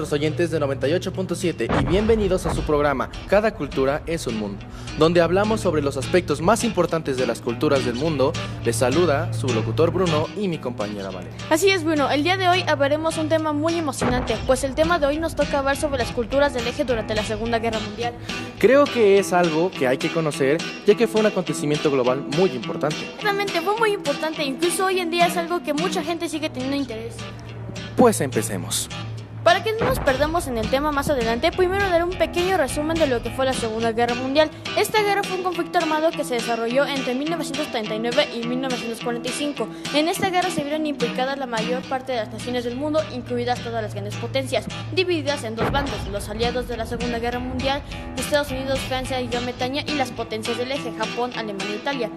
nuestros oyentes de 98.7 y bienvenidos a su programa Cada cultura es un mundo, donde hablamos sobre los aspectos más importantes de las culturas del mundo. Les saluda su locutor Bruno y mi compañera Valeria. Así es, Bruno, el día de hoy hablaremos un tema muy emocionante, pues el tema de hoy nos toca hablar sobre las culturas del eje durante la Segunda Guerra Mundial. Creo que es algo que hay que conocer, ya que fue un acontecimiento global muy importante. Realmente fue muy importante, incluso hoy en día es algo que mucha gente sigue teniendo interés. Pues empecemos. Para que no nos perdamos en el tema más adelante, primero daré un pequeño resumen de lo que fue la Segunda Guerra Mundial. Esta guerra fue un conflicto armado que se desarrolló entre 1939 y 1945. En esta guerra se vieron implicadas la mayor parte de las naciones del mundo, incluidas todas las grandes potencias, divididas en dos bandos: los aliados de la Segunda Guerra Mundial, Estados Unidos, Francia y Gran Bretaña, y las potencias del eje, Japón, Alemania e Italia,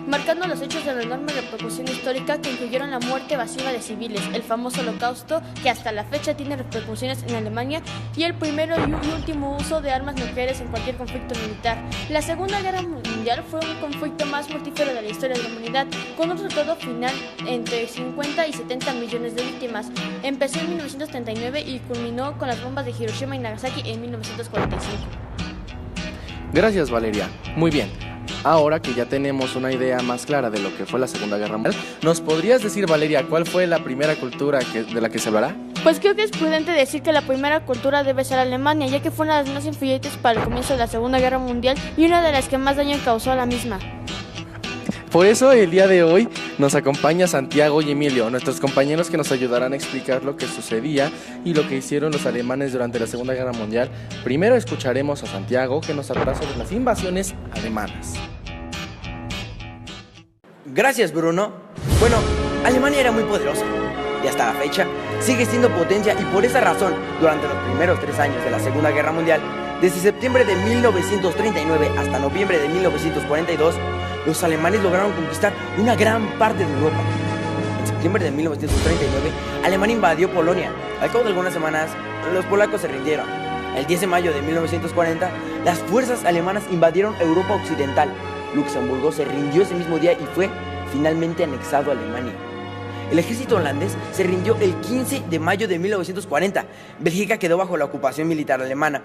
marcando los hechos de la enorme repercusión histórica que incluyeron la muerte masiva de civiles, el famoso Holocausto, que hasta la fecha tiene repercusiones en Alemania, y el primero y último uso de armas nucleares en cualquier conflicto militar. La Segunda Guerra Mundial fue un conflicto más mortífero de la historia de la humanidad, con un resultado final entre 50 y 70 millones de víctimas. Empezó en 1939 y culminó con las bombas de Hiroshima y Nagasaki en 1945. Gracias, Valeria. Muy bien. Ahora que ya tenemos una idea más clara de lo que fue la Segunda Guerra Mundial, ¿nos podrías decir, Valeria, cuál fue la primera cultura de la que se hablará? Pues creo que es prudente decir que la primera cultura debe ser Alemania, ya que fue una de las más influyentes para el comienzo de la Segunda Guerra Mundial y una de las que más daño causó a la misma. Por eso el día de hoy nos acompaña Santiago y Emilio, nuestros compañeros que nos ayudarán a explicar lo que sucedía y lo que hicieron los alemanes durante la Segunda Guerra Mundial. Primero escucharemos a Santiago, que nos hablará sobre las invasiones alemanas. Gracias, Bruno. Bueno, Alemania era muy poderosa y hasta la fecha sigue siendo potencia, y por esa razón, durante los primeros 3 años de la Segunda Guerra Mundial, desde septiembre de 1939 hasta noviembre de 1942, los alemanes lograron conquistar una gran parte de Europa. En septiembre de 1939, Alemania invadió Polonia. Al cabo de algunas semanas, los polacos se rindieron. El 10 de mayo de 1940, las fuerzas alemanas invadieron Europa Occidental. Luxemburgo se rindió ese mismo día y fue finalmente anexado a Alemania. El ejército holandés se rindió el 15 de mayo de 1940. Bélgica quedó bajo la ocupación militar alemana.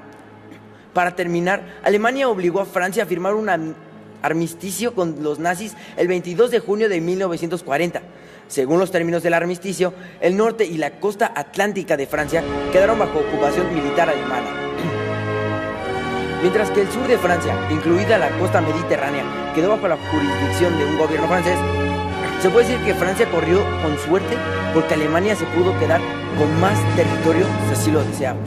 Para terminar, Alemania obligó a Francia a firmar un armisticio con los nazis el 22 de junio de 1940. Según los términos del armisticio, el norte y la costa atlántica de Francia quedaron bajo ocupación militar alemana, mientras que el sur de Francia, incluida la costa mediterránea, quedó bajo la jurisdicción de un gobierno francés. Se puede decir que Francia corrió con suerte porque Alemania se pudo quedar con más territorio si así lo deseaba.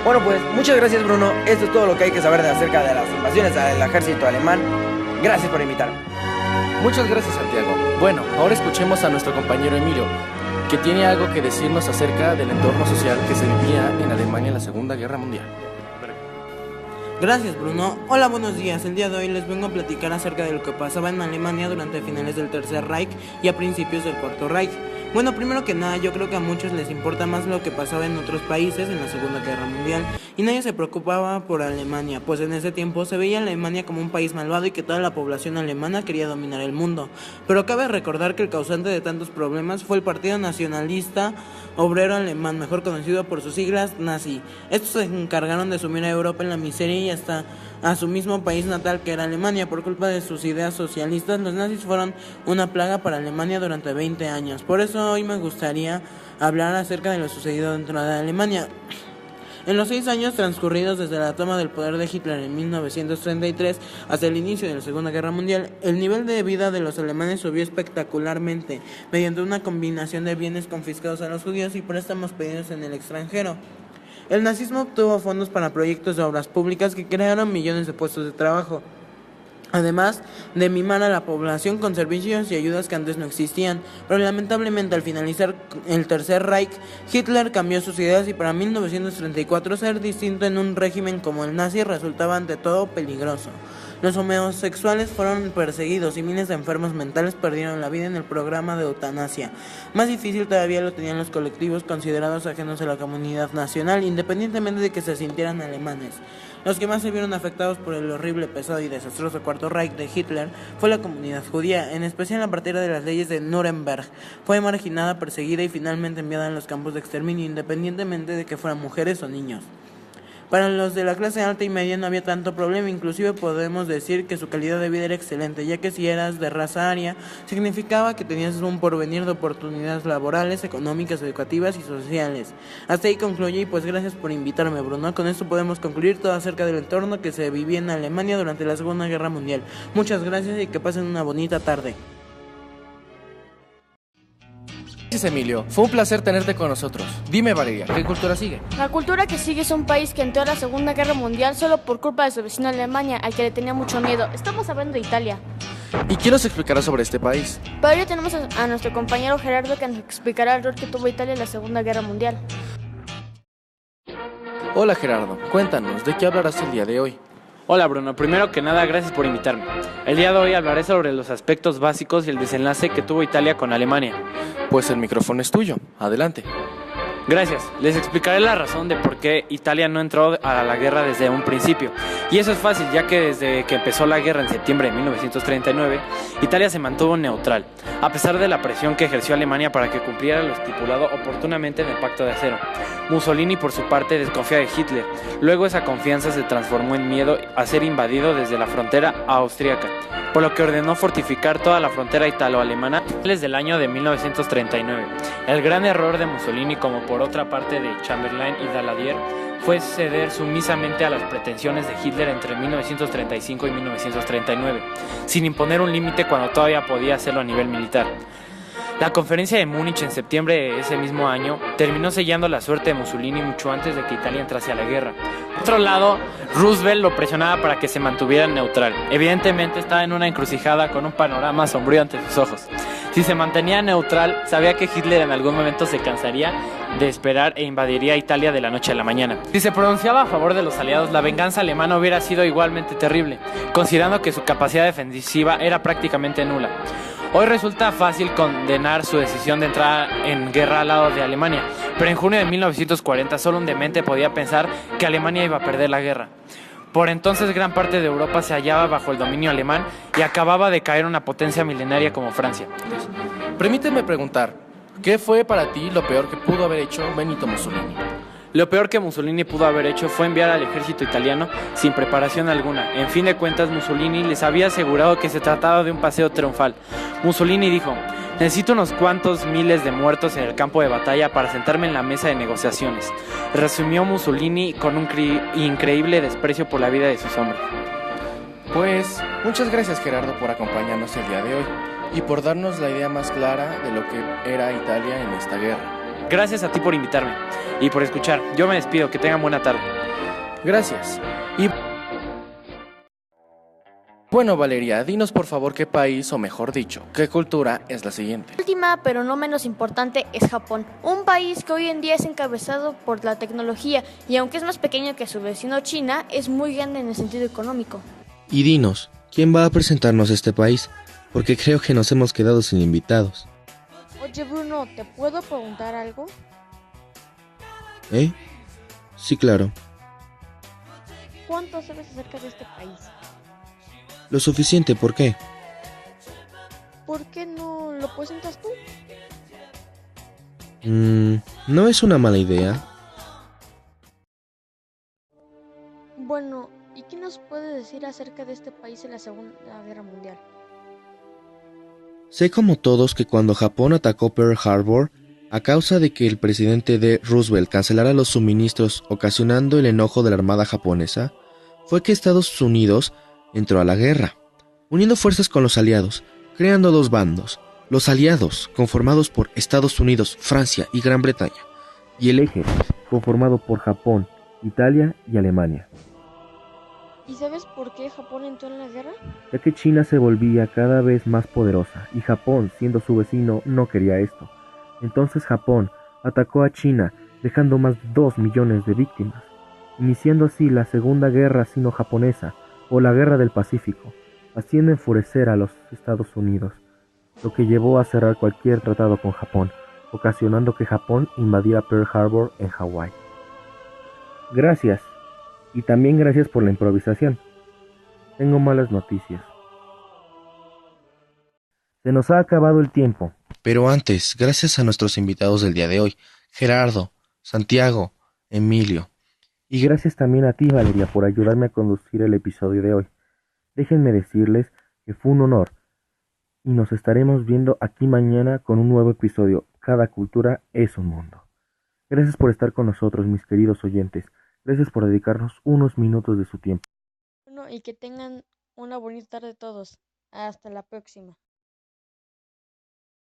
Bueno, pues muchas gracias, Bruno. Esto es todo lo que hay que saber acerca de las invasiones del ejército alemán. Gracias por invitarme. Muchas gracias, Santiago. Bueno, ahora escuchemos a nuestro compañero Emilio, que tiene algo que decirnos acerca del entorno social que se vivía en Alemania en la Segunda Guerra Mundial. Gracias, Bruno. Hola, buenos días. El día de hoy les vengo a platicar acerca de lo que pasaba en Alemania durante finales del Tercer Reich y a principios del Cuarto Reich. Bueno, primero que nada, yo creo que a muchos les importa más lo que pasaba en otros países en la Segunda Guerra Mundial, y nadie se preocupaba por Alemania, pues en ese tiempo se veía a Alemania como un país malvado y que toda la población alemana quería dominar el mundo. Pero cabe recordar que el causante de tantos problemas fue el Partido Nacionalista Obrero Alemán, mejor conocido por sus siglas nazi. Estos se encargaron de sumir a Europa en la miseria y hasta a su mismo país natal, que era Alemania. Por culpa de sus ideas socialistas, los nazis fueron una plaga para Alemania durante 20 años. Por eso hoy me gustaría hablar acerca de lo sucedido dentro de Alemania. En los 6 años transcurridos desde la toma del poder de Hitler en 1933 hasta el inicio de la Segunda Guerra Mundial, el nivel de vida de los alemanes subió espectacularmente mediante una combinación de bienes confiscados a los judíos y préstamos pedidos en el extranjero. El nazismo obtuvo fondos para proyectos de obras públicas que crearon millones de puestos de trabajo, además de mimar a la población con servicios y ayudas que antes no existían. Pero lamentablemente, al finalizar el Tercer Reich, Hitler cambió sus ideas y para 1934 ser distinto en un régimen como el nazi resultaba ante todo peligroso. Los homosexuales fueron perseguidos y miles de enfermos mentales perdieron la vida en el programa de eutanasia. Más difícil todavía lo tenían los colectivos considerados ajenos a la comunidad nacional, independientemente de que se sintieran alemanes. Los que más se vieron afectados por el horrible, pesado y desastroso Cuarto Reich de Hitler fue la comunidad judía, en especial a partir de las leyes de Nuremberg. Fue marginada, perseguida y finalmente enviada a los campos de exterminio, independientemente de que fueran mujeres o niños. Para los de la clase alta y media no había tanto problema, inclusive podemos decir que su calidad de vida era excelente, ya que si eras de raza aria, significaba que tenías un porvenir de oportunidades laborales, económicas, educativas y sociales. Hasta ahí concluye y pues gracias por invitarme, Bruno. Con esto podemos concluir todo acerca del entorno que se vivía en Alemania durante la Segunda Guerra Mundial. Muchas gracias y que pasen una bonita tarde. Gracias, Emilio. Fue un placer tenerte con nosotros. Dime, Valeria, ¿qué cultura sigue? La cultura que sigue es un país que entró a la Segunda Guerra Mundial solo por culpa de su vecino Alemania, al que le tenía mucho miedo. Estamos hablando de Italia. ¿Y quién nos explicará sobre este país? Para ello tenemos a nuestro compañero Gerardo, que nos explicará el rol que tuvo Italia en la Segunda Guerra Mundial. Hola, Gerardo. Cuéntanos, ¿de qué hablarás el día de hoy? Hola Bruno, primero que nada gracias por invitarme. El día de hoy hablaré sobre los aspectos básicos y el desenlace que tuvo Italia con Alemania. Pues el micrófono es tuyo. Adelante. Gracias, les explicaré la razón de por qué Italia no entró a la guerra desde un principio. Y eso es fácil, ya que desde que empezó la guerra en septiembre de 1939, Italia se mantuvo neutral, a pesar de la presión que ejerció Alemania para que cumpliera lo estipulado oportunamente en el Pacto de Acero. Mussolini, por su parte, desconfía de Hitler. Luego esa confianza se transformó en miedo a ser invadido desde la frontera austríaca, por lo que ordenó fortificar toda la frontera italo-alemana desde el año de 1939. El gran error de Mussolini, como por otra parte de Chamberlain y Daladier, fue ceder sumisamente a las pretensiones de Hitler entre 1935 y 1939, sin imponer un límite cuando todavía podía hacerlo a nivel militar. La conferencia de Múnich en septiembre de ese mismo año terminó sellando la suerte de Mussolini mucho antes de que Italia entrase a la guerra. Por otro lado, Roosevelt lo presionaba para que se mantuviera neutral. Evidentemente estaba en una encrucijada con un panorama sombrío ante sus ojos. Si se mantenía neutral, sabía que Hitler en algún momento se cansaría de esperar e invadiría Italia de la noche a la mañana. Si se pronunciaba a favor de los aliados, la venganza alemana hubiera sido igualmente terrible, considerando que su capacidad defensiva era prácticamente nula. Hoy resulta fácil condenar su decisión de entrar en guerra al lado de Alemania, pero en junio de 1940 solo un demente podía pensar que Alemania iba a perder la guerra. Por entonces gran parte de Europa se hallaba bajo el dominio alemán y acababa de caer una potencia milenaria como Francia. Permíteme preguntar, ¿qué fue para ti lo peor que pudo haber hecho Benito Mussolini? Lo peor que Mussolini pudo haber hecho fue enviar al ejército italiano sin preparación alguna. En fin de cuentas, Mussolini les había asegurado que se trataba de un paseo triunfal. Mussolini dijo: necesito unos cuantos miles de muertos en el campo de batalla para sentarme en la mesa de negociaciones. Resumió Mussolini con un increíble desprecio por la vida de sus hombres. Pues, muchas gracias, Gerardo, por acompañarnos el día de hoy y por darnos la idea más clara de lo que era Italia en esta guerra. Gracias a ti por invitarme y por escuchar. Yo me despido, que tengan buena tarde. Gracias. Y bueno, Valeria, dinos por favor qué país, o mejor dicho, qué cultura es la siguiente. Última, pero no menos importante, es Japón. Un país que hoy en día es encabezado por la tecnología y aunque es más pequeño que su vecino China, es muy grande en el sentido económico. Y dinos, ¿quién va a presentarnos este país? Porque creo que nos hemos quedado sin invitados. Oye Bruno, ¿te puedo preguntar algo? ¿Eh? Sí, claro. ¿Cuánto sabes acerca de este país? Lo suficiente, ¿por qué? ¿Por qué no lo presentas tú? No es una mala idea. Bueno, ¿y qué nos puedes decir acerca de este país en la Segunda Guerra Mundial? Sé como todos que cuando Japón atacó Pearl Harbor, a causa de que el presidente D. Roosevelt cancelara los suministros ocasionando el enojo de la armada japonesa, fue que Estados Unidos entró a la guerra, uniendo fuerzas con los aliados, creando dos bandos, los aliados, conformados por Estados Unidos, Francia y Gran Bretaña, y el eje, conformado por Japón, Italia y Alemania. ¿Y sabes por qué Japón entró en la guerra? Ya que China se volvía cada vez más poderosa, y Japón, siendo su vecino, no quería esto. Entonces Japón atacó a China, dejando más de 2 millones de víctimas, iniciando así la Segunda Guerra Sino-Japonesa, o la Guerra del Pacífico, haciendo enfurecer a los Estados Unidos, lo que llevó a cerrar cualquier tratado con Japón, ocasionando que Japón invadiera Pearl Harbor en Hawái. Gracias, Y también gracias por la improvisación. Tengo malas noticias. Se nos ha acabado el tiempo. Pero antes, gracias a nuestros invitados del día de hoy, Gerardo, Santiago, Emilio. Y gracias también a ti, Valeria, por ayudarme a conducir el episodio de hoy. Déjenme decirles que fue un honor. Y nos estaremos viendo aquí mañana con un nuevo episodio. Cada cultura es un mundo. Gracias por estar con nosotros, mis queridos oyentes. Gracias por dedicarnos unos minutos de su tiempo. Bueno, y que tengan una bonita tarde todos. Hasta la próxima.